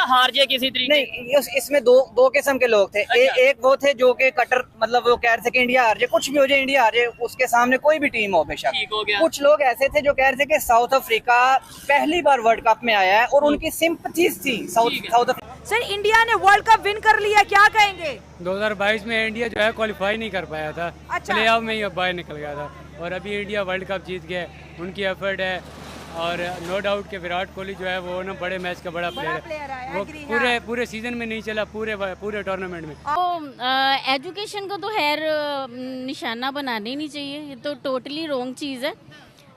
हार जाए किसी तरीके? नहीं, इसमें दो किस्म के लोग थे। एक वो थे जो कि कटर मतलब वो कह रहे थे कि इंडिया हार जाए, कुछ भी हो जाए इंडिया हार जाए, उसके सामने कोई भी टीम हो बेशक। ठीक हो गया। कुछ लोग ऐसे थे जो कह रहे थे कि साउथ अफ्रीका पहली बार वर्ल्ड कप में आया है और उनकी सिंपथीज थी साउथ अफ्रीका। सर, इंडिया ने वर्ल्ड कप विन कर लिया, क्या कहेंगे? 2022 में इंडिया जो है क्वालिफाई नहीं कर पाया था। अच्छा। प्ले ऑफ में ही बाहर निकल गया था और अभी इंडिया वर्ल्ड कप जीत गया। उनकी एफर्ट है और नो डाउट कि विराट कोहली जो है वो ना बड़े मैच का बड़ा प्लेयर है। वो पूरे सीजन में नहीं चला, पूरे टूर्नामेंट में। एजुकेशन को तो निशाना बनाना ही नहीं चाहिए, ये तो टोटली रॉन्ग चीज़ है।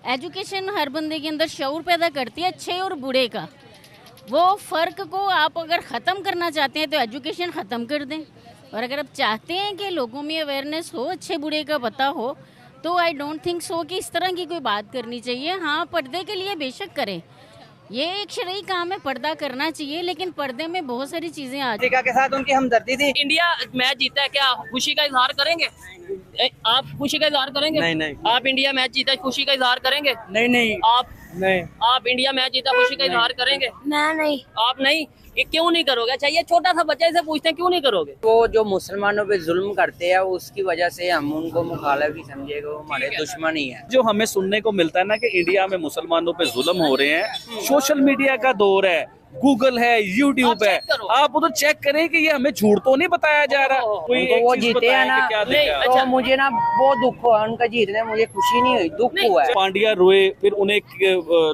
एजुकेशन हर बंदे के अंदर शऊर पैदा करती है, अच्छे और बुरे का। वो फ़र्क को आप अगर ख़त्म करना चाहते हैं तो एजुकेशन ख़त्म कर दें, और अगर आप चाहते हैं कि लोगों में अवेयरनेस हो, अच्छे बुरे का पता हो, तो आई डोंट थिंक सो कि इस तरह की कोई बात करनी चाहिए। हाँ, पर्दे के लिए बेशक करें, ये एक शरई काम है, पर्दा करना चाहिए, लेकिन पर्दे में बहुत सारी चीज़ें आ अफ्रीका के साथ उनकी हमदर्दी थी। इंडिया मैच जीता है, क्या खुशी का इजहार करेंगे? आप खुशी का इजहार करेंगे? नहीं। आप इंडिया मैच जीता है, खुशी का इजहार करेंगे? नहीं। आप इंडिया मैच जीता, खुशी का इजहार करेंगे? नहीं। आप नहीं? ये क्यों नहीं करोगे? अच्छा, ये छोटा सा बच्चा इसे पूछते हैं क्यों नहीं करोगे? वो जो मुसलमानों पे जुल्म करते हैं उसकी वजह से हम उनको मुखालिफ ही समझेगा, वो हमारे दुश्मन ही है। जो हमें सुनने को मिलता है ना कि इंडिया में मुसलमानों पे जुल्म हो रहे हैं, सोशल मीडिया का दौर है, गूगल है, यूट्यूब है, आप उधर चेक करें कि ये हमें झूठ तो नहीं बताया जा रहा। कोई एक वो चीज जीते हैं ना, क्या नहीं, देखा? अच्छा। तो मुझे ना बहुत दुख हुआ उनका जीतने, मुझे खुशी नहीं हुई, दुख हुआ है। पांड्या रोए, फिर उन्हें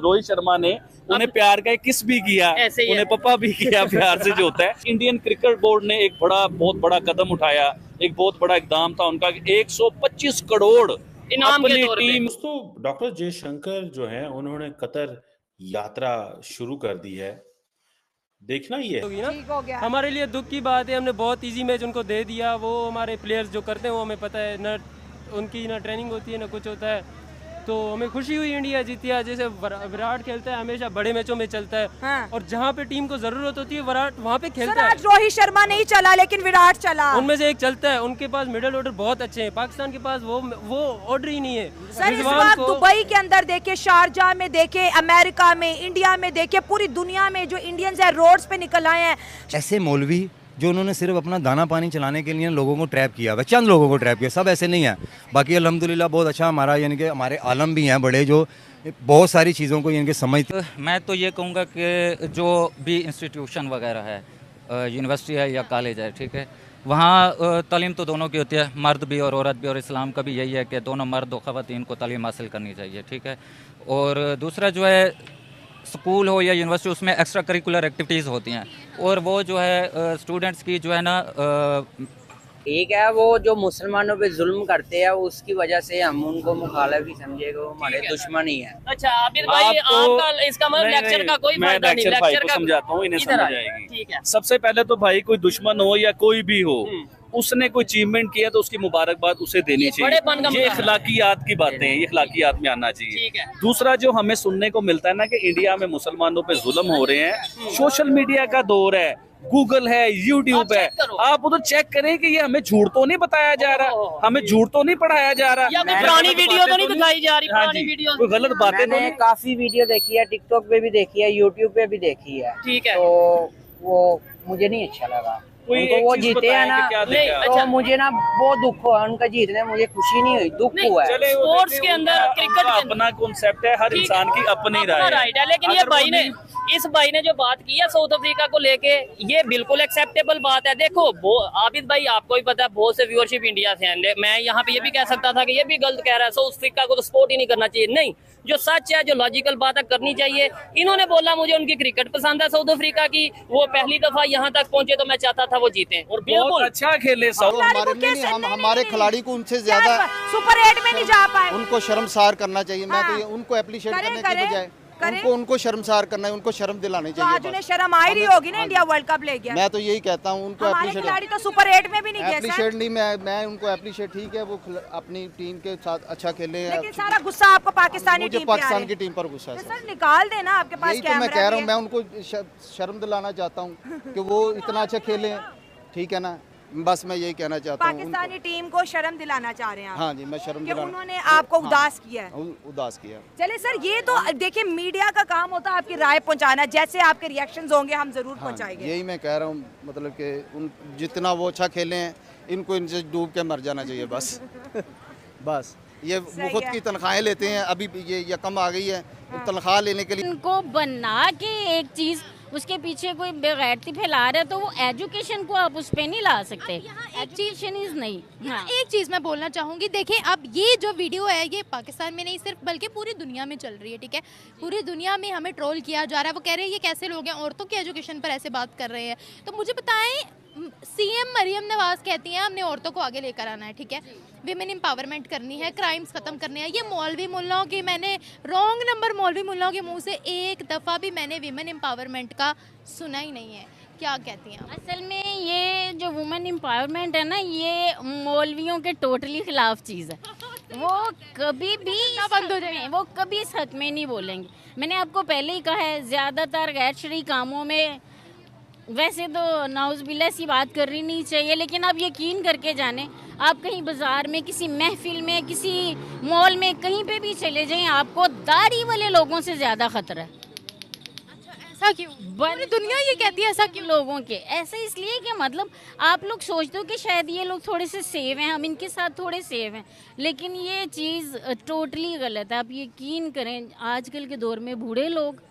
रोहित शर्मा ने उन्हें प्यार का किस भी किया, ऐसे ही है। उन्हें पप्पा भी किया प्यार से जो होता है। इंडियन क्रिकेट बोर्ड ने एक बहुत बड़ा कदम उठाया, एक बहुत बड़ा इकदाम था उनका, 125 करोड़ इनाम के अपनी तौर पे। टीम। दोस्तों, डॉक्टर जयशंकर जो हैं उन्होंने कतर यात्रा शुरू कर दी है। देखना ही है। ठीक हो गया। हमारे लिए दुख की बात है, हमने बहुत इजी मैच उनको दे दिया। वो हमारे प्लेयर्स जो करते हैं वो हमें पता है, ना उनकी ना ट्रेनिंग होती है ना कुछ होता है, तो हमें खुशी हुई इंडिया जीती है। जैसे विराट खेलता है हमेशा बड़े मैचों में चलता है। हाँ। और जहाँ पे टीम को जरूरत होती है विराट वहाँ पे सर, खेलता है। आज रोहित शर्मा नहीं चला लेकिन विराट चला। उनमें से एक चलता है, उनके पास मिडिल ऑर्डर बहुत अच्छे हैं। पाकिस्तान के पास वो ऑर्डर ही नहीं है। सर, इस रिजवान बार को- दुबई के अंदर देखे, शारजा में देखे, अमेरिका में, इंडिया में देखे, पूरी दुनिया में जो इंडियंस है रोड्स पे निकल आए हैं। ऐसे मौलवी जो उन्होंने सिर्फ अपना दाना पानी चलाने के लिए लोगों को ट्रैप किया, वह चंद लोगों को ट्रैप किया, सब ऐसे नहीं है। बाकी अल्हम्दुलिल्लाह बहुत अच्छा हमारा, यानी कि हमारे आलम भी हैं बड़े, जो बहुत सारी चीज़ों को यानी कि समझते। मैं तो ये कहूँगा कि जो भी इंस्टीट्यूशन वगैरह है, यूनिवर्सिटी है या कॉलेज है, ठीक है, वहाँ तालीम तो दोनों की होती है, मर्द भी और औरत भी, और इस्लाम का भी यही है कि दोनों मर्द और ख़वातीन को तालीम हासिल करनी चाहिए, ठीक है। और दूसरा जो है स्कूल हो या यूनिवर्सिटी, उसमें एक्स्ट्रा करिकुलर एक्टिविटीज़ होती हैं, और वो जो है स्टूडेंट्स की जो है ना ठीक है, वो जो मुसलमानों पे जुल्म करते हैं उसकी वजह से हम उनको मुखालिफ ही समझेगा, वो हमारे दुश्मन ही है। अच्छा, आबिद भाई, आपका इसका मतलब लेक्चर का कोई मैं फायदा नहीं, लेक्चर भाई लेक्चर को का समझाता हूँ, इन्हें इधर समझ आइए। आएगी। ठीक है। सबसे पहले तो भाई कोई दुश्मन हो या कोई भी हो, उसने कोई अचीवमेंट किया तो उसकी मुबारकबाद उसे देनी बड़ेपन का चाहिए। ये मुकाबला। इखलाकियात की बातें हैं, ये इखलाकियात में आना ठीक चाहिए। है। दूसरा जो हमें सुनने को मिलता है ना कि इंडिया में मुसलमानों पे जुल्म हो रहे हैं, सोशल मीडिया का दौर है, गूगल है, यूट्यूब आप है, चेक करो। आप उधर चेक करें कि ये हमें झूठ तो नहीं बताया जा रहा, हमें झूठ तो नहीं पढ़ाया जा रहा, या कोई पुरानी वीडियो तो नहीं दिखाई जा रही? हाँ पुरानी जी, वीडियो कोई गलत बातें तो मैंने नहीं। काफी वीडियो देखी है, टिकटॉक पे भी देखी है, यूट्यूब पे भी देखी है, ठीक है। तो वो मुझे नहीं अच्छा लगा। कोई उनको एक वो चीज जीते हैं बताएं ना, कि क्या नहीं, देखा? अच्छा। तो मुझे ना बहुत दुख हुआ उनका जीतने, मुझे खुशी नहीं हुई, दुख नहीं, हुआ है। चले, वो स्पोर्ट्स देखिए, के अंदर, उनका- क्रिकेट उनका के अंदर- अपना कॉन्सेप्ट है, हर ठीक इंसान की अपनी अपना राय राइट है, लेकिन ये अगर वो भाई ने नहीं- इस भाई ने जो बात की है साउथ अफ्रीका को लेके, ये बिल्कुल एक्सेप्टेबल बात है। देखो आबिद भाई, आपको भी पता है बहुत से व्यूअरशिप इंडिया से हैं, मैं यहाँ पे ये भी कह सकता था कि ये भी गलत कह रहा है, साउथ अफ्रीका को तो सपोर्ट ही नहीं करना चाहिए। नहीं, जो सच है, जो लॉजिकल बात है, करनी चाहिए। इन्होंने बोला मुझे उनकी क्रिकेट पसंद है साउथ अफ्रीका की, वो पहली दफा यहाँ तक पहुंचे तो मैं चाहता था वो जीते, और बहुत बिल्कुल अच्छा खेले सब। खिलाड़ी को कैसे- हम नहीं, हमारे नहीं, खिलाड़ी को उनसे क्या ज्यादा सुपर 8 में नहीं जा पाए। उनको शर्मसार करना चाहिए। मैं तो हाँ। ये उनको एप्रिशिएट करें, करने करें, की बजाय करें। उनको शर्मसार करना है, उनको शर्म दिलानी तो आज चाहिए उन्हें बस। शर्म आ रही होगी ना, इंडिया वर्ल्ड कप ले गया। मैं तो यही कहता हूँ उनको हमारे एप्रिशिएट खिलाड़ी तो सुपर 8 में भी नहीं गए सर। एप्रिशिएट नहीं, मैं उनको एप्रिशिएट, ठीक है, वो अपनी टीम के साथ अच्छा खेले हैं। लेकिन सारा गुस्सा आपको पाकिस्तानी मुझे टीम पे आ पाकिस्तान रहा की है। टीम पर गुस्सा है तो सर। सर निकाल देना, आपके पास यही तो मैं कैमरा कह रहा भी हूँ, है। मैं उनको शर्म दिलाना चाहता हूँ कि वो इतना अच्छा खेले, ठीक है ना। बस मैं यही कहना चाहता हूँ पाकिस्तानी टीम को शर्म दिलाना चाह रहे हैं आप हाँ जी, मैं शर्म कि दिलाना उन्होंने आपको उदास किया है। उदास किया। चले सर, ये तो देखिए मीडिया का काम होता है आपकी राय पहुंचाना, जैसे आपके रिएक्शंस होंगे हम जरूर पहुंचाएंगे। यही मैं कह रहा हूँ, मतलब कि उन जितना वो अच्छा खेले हैं, इनको इनसे डूब के मर जाना चाहिए बस। बस ये वो खुद की तनख्वाहें लेते हैं, अभी ये कम आ गई है, तनख्वाह लेने के लिए इनको बना के एक चीज उसके पीछे कोई बेगैरती फैला रहा है, तो वो एजुकेशन को आप उस पे नहीं ला सकते। एजुकेशन इज नहीं। हाँ, एक चीज़ मैं बोलना चाहूँगी, देखिए अब ये जो वीडियो है ये पाकिस्तान में नहीं सिर्फ बल्कि पूरी दुनिया में चल रही है, ठीक है। पूरी दुनिया में हमें ट्रोल किया जा रहा है। वो कह रहे हैं ये कैसे लोग हैं औरतों की एजुकेशन पर ऐसे बात कर रहे हैं। तो मुझे बताएं, सीएम मरियम नवाज कहती हैं हमने औरतों को आगे लेकर आना है, ठीक है, विमेन एम्पावरमेंट करनी है, क्राइम्स खत्म करने हैं। ये मौलवी मुल्लाओं की, मैंने रॉन्ग नंबर मौलवी मुल्लाओं के मुंह से एक दफ़ा भी मैंने विमेन एम्पावरमेंट का सुना ही नहीं है। क्या कहती हैं आप? असल में ये जो वुमेन एम्पावरमेंट है ना, ये मौलवियों के टोटली खिलाफ चीज़ है। वो कभी भी बंद हो जाए, वो कभी इस हक में नहीं बोलेंगे। मैंने आपको पहले ही कहा है, ज़्यादातर गैर शरई कामों में वैसे तो नाउज़बिल्ला सी बात करनी नहीं चाहिए, लेकिन आप यकीन करके जाने, आप कहीं बाजार में, किसी महफिल में, किसी मॉल में, कहीं पे भी चले जाएं, आपको दाढ़ी वाले लोगों से ज़्यादा खतरा है। ऐसा क्यों? पूरी दुनिया ये कहती है ऐसा क्यों? लोगों के ऐसे इसलिए कि मतलब आप लोग सोचते हो कि शायद ये लोग थोड़े से सेव हैं, हम इनके साथ थोड़े सेव हैं, लेकिन ये चीज़ टोटली गलत है। आप यकीन करें, आजकल के दौर में बूढ़े लोग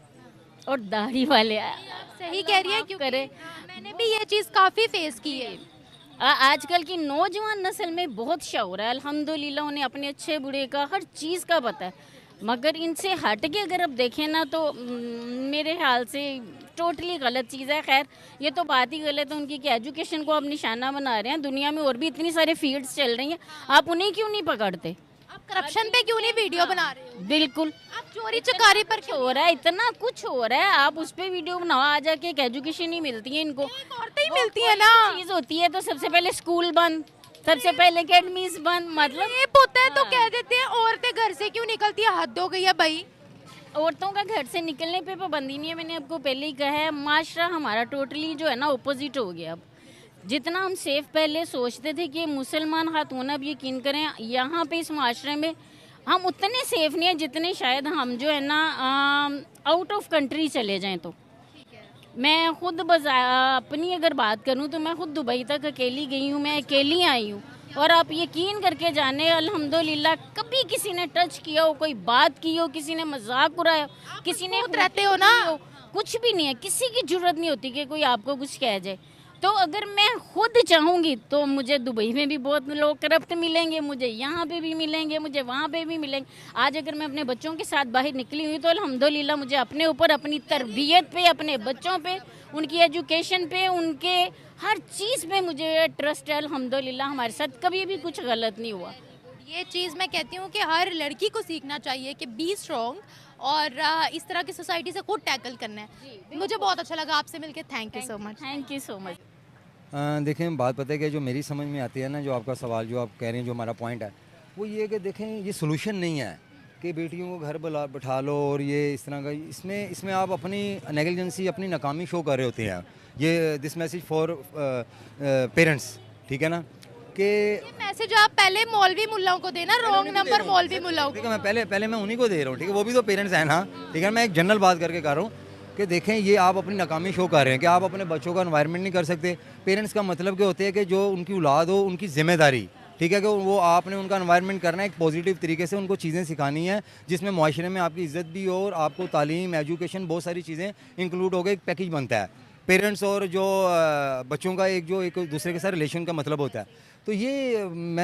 और दाढ़ी वाले, सही कह रही है, क्यों करे, मैंने भी ये चीज़ काफ़ी फेस की है। आजकल की नौजवान नस्ल में बहुत शौर है, अल्हम्दुलिल्लाह, उन्हें अपने अच्छे बुरे का हर चीज़ का पता है। मगर इनसे हट के अगर आप देखें ना, तो मेरे ख्याल से टोटली गलत चीज़ है। खैर, ये तो बात ही गलत है उनकी कि एजुकेशन को आप निशाना बना रहे हैं। दुनिया में और भी इतनी सारी फील्ड्स चल रही हैं, आप उन्हें क्यों नहीं पकड़ते? आप करप्शन पे क्यों नहीं वीडियो बना रहे हो? बिल्कुल, आप चोरी चकारी पर हो रहा है, इतना कुछ हो रहा है, आप उस पे वीडियो बनाओ। आ जाके एक एजुकेशन ही मिलती है इनको, औरतें ही मिलती है ना, चीज़ होती है तो सबसे पहले स्कूल बंद, सबसे पहले अकेडमीज बंद। मतलब ये होता है तो कह देते हैं औरतें घर से क्यों निकलती है, हद हो गई है भाई। औरतों का घर से निकलने पे पाबंदी नहीं है, मैंने आपको पहले ही कहा है। माशरा हमारा टोटली जो है ना ऑपोजिट हो गया। अब जितना हम सेफ पहले सोचते थे कि मुसलमान खातून, अब यकीन करें यहाँ पे इस माशरे में हम उतने सेफ नहीं है जितने शायद हम जो है ना आउट ऑफ कंट्री चले जाएं। तो मैं खुद अपनी अगर बात करूं तो मैं खुद दुबई तक अकेली गई हूं, मैं अकेली आई हूं, और आप यकीन करके जाने, अल्हम्दुलिल्लाह कभी किसी ने टच किया हो, कोई बात की हो, किसी ने मजाक उड़ाया, किसी ने रहते हो ना, कुछ भी नहीं है, किसी की जरूरत नहीं होती कि कोई आपको कुछ कह जाए। तो अगर मैं खुद चाहूँगी तो मुझे दुबई में भी बहुत लोग करप्ट मिलेंगे, मुझे यहाँ पे भी मिलेंगे, मुझे वहाँ पे भी मिलेंगे। आज अगर मैं अपने बच्चों के साथ बाहर निकली हुई तो अल्हम्दुलिल्लाह मुझे अपने ऊपर, अपनी तरबियत पे, अपने बच्चों पे, उनकी एजुकेशन पे, उनके हर चीज़ पे मुझे ट्रस्ट है। अल्हम्दुलिल्लाह हमारे साथ कभी भी कुछ गलत नहीं हुआ। ये चीज़ मैं कहती हूँ कि हर लड़की को सीखना चाहिए कि बी स्ट्रॉन्ग, और इस तरह की सोसाइटी से खुद टैकल करना है। मुझे बहुत अच्छा लगा आपसे मिलकर। Thank you so much. Thank you so much. देखें, बात पता है कि जो मेरी समझ में आती है ना, जो आपका सवाल जो आप कह रहे हैं, जो हमारा पॉइंट है वो ये है कि देखें, ये सोल्यूशन नहीं है कि बेटियों को घर बैठा लो और ये इस तरह का। इसमें आप अपनी नेग्लिजेंसी, अपनी नाकामी शो कर रहे होते हैं। ये दिस मैसेज फॉर पेरेंट्स, ठीक है ना, कि मैसेज आप पहले मौलवी मुल्लाओं को देना, रॉन्ग नंबर मौलवी मुल्लाओं को। ठीक है, मैं पहले मैं उन्हीं को दे रहा हूँ, ठीक है, वो भी तो पेरेंट्स हैं ना, ठीक है। मैं एक जनरल बात करके कर रहा हूँ कि देखें, ये आप अपनी नाकामी शो कर रहे हैं कि आप अपने बच्चों का एनवायरनमेंट नहीं कर सकते। पेरेंट्स का मतलब क्या होते हैं कि जो उनकी औलाद हो, उनकी जिम्मेदारी, ठीक है, कि वो आपने उनका एनवायरनमेंट करना है, एक पॉजिटिव तरीके से उनको चीज़ें सिखानी है जिसमें माशरे में आपकी इज़्ज़त भी हो और आपको तालीम, एजुकेशन, बहुत सारी चीज़ें इंक्लूड हो गए, एक पैकेज बनता है। पेरेंट्स और जो बच्चों का एक दूसरे के साथ रिलेशन का मतलब होता है। तो ये मैं